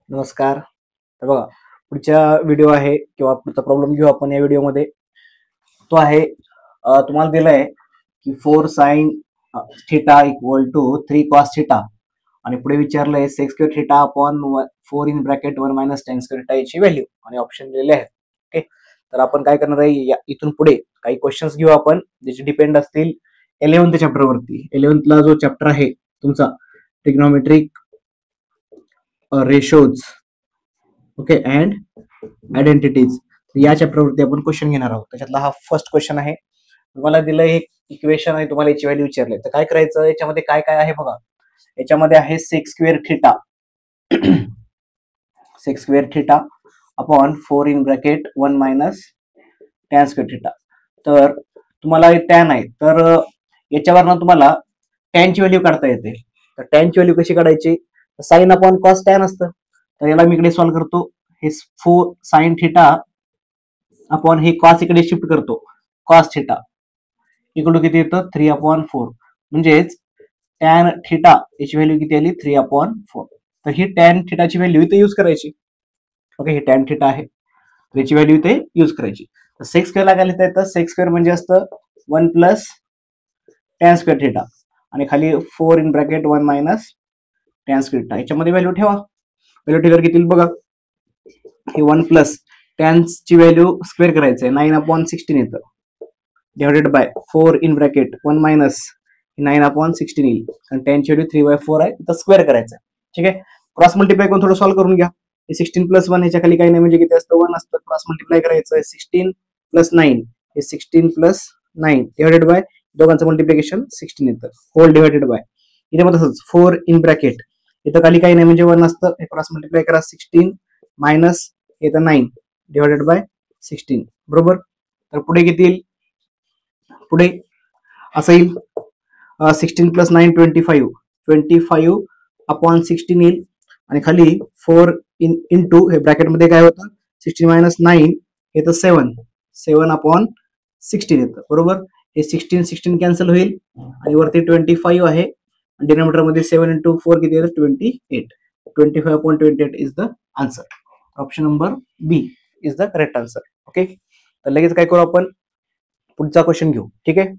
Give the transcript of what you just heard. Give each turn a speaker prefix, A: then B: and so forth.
A: नमस्कार. तर बघा, पुढचा व्हिडिओ आहे किंवा पुढचा प्रॉब्लेम घेऊ आपण या व्हिडिओमध्ये. तो आहे तुम्हाला दिलाय की 4 sin theta equal to 3 cos theta आणि पुढे विचारलंय sec square theta upon 4 in bracket 1 minus tan square theta याची व्हॅल्यू आणि ऑप्शन दिलेले आहेत. ओके, तर आपण काय करणार आहे इथून पुढे काही क्वेश्चन्स घेऊ आपण ज्याचे डिपेंड असतील 11th चॅप्टर वरती. 11th ला जो चॅप्टर आहे तुमचा trigonometric ratios okay and identities, या चॅप्टरवरती आपण क्वेश्चन घेणार आहोत. त्याच्यातला हा फर्स्ट क्वेश्चन आहे. तुम्हाला दिलं एक इक्वेशन आहे, तुम्हाला याची व्हॅल्यू विचारली तर काय करायचं, याच्यामध्ये काय काय आहे बघा. याच्यामध्ये आहे sec square theta sec square theta upon 4 in bracket 1 minus tan square theta. तर तुम्हाला टॅन आहे, तर याच्यावरनं तुम्हाला टॅनची व्हॅल्यू काढता येते. तर टॅनची व्हॅल्यू कशी काढायची, साइन अपॉन कॉस टॅन असतं. तर याला मी इकडे सॉल्व्ह करतो. हे 4 साइन थिटा अपॉन हे कॉस इकडे शिफ्ट करतो, कॉस थिटा इकडून किती येतं 3 अपॉन 4, म्हणजेच टॅन थिटा याची व्हॅल्यू किती आली 3 अपॉन 4. तर ही टॅन थिटाची व्हॅल्यू इथे यूज करायची. ओके, हे टॅन थिटा आहे, याची व्हॅल्यू इथे यूज करायची. तर सेक स्क्वेअरला काय लिहिता येतं, सेक स्क्वेअर म्हणजे असतं 1 प्लस टॅन स्क्वेअर थिटा आणि खाली 4 in bracket 1 minus tan square theta. याच्यामध्ये व्हॅल्यू ठेवा. व्हॅल्यू ठेवल्यावर किती बघा, हे 1 प्लस टॅनची व्हॅल्यू स्क्वेअर करायचं आहे 9 अपॉन 16 येतं, divided by 4 in bracket 1 minus 9 upon 16 येईल, आणि टॅनची व्हॅल्यू 3/4 आहे, तर स्क्वेअर करायचं आहे. ठीक आहे, क्रॉस मल्टिप्लाय करून थोडं सॉल्व्ह करून घ्या. हे 16 प्लस 1 ह्याच्या खाली काही नाही म्हणजे किती असतं 1 असतं. क्रॉस मल्टिप्लाय करायचं आहे 16 प्लस 9, हे 16 प्लस 9 डिवायडेड बाय दोघांचं मल्टिप्लिकेशन 16 येतं, होल डिवायडेड बाय इथे मग तसंच 4 इन ब्रॅकेट इथं खाली काही नाही म्हणजे 1 असतं, हे क्रॉस मल्टिप्लाय करा 16 मायनस इथं 9 डिवायडेड बाय 16 बरोबर. तर पुढे किती येईल, पुढे असं येईल 16 प्लस 9 25 अपॉन 16 येईल, आणि खाली 4 इंटू हे ब्रॅकेटमध्ये काय होतं 16 मायनस 9 येतं 7 अपॉन 16 येतं बरोबर. हे 16 कॅन्सल होईल आणि वरती 25 आहे, डिनोमिनेटर मध्ये 7 इंटू 4 किती येतं 28. 25 upon 28 is the answer. Option number B is the correct answer. Okay, तर लगेच काय करू आपण पुढचा क्वेश्चन घेऊ. ठीक आहे,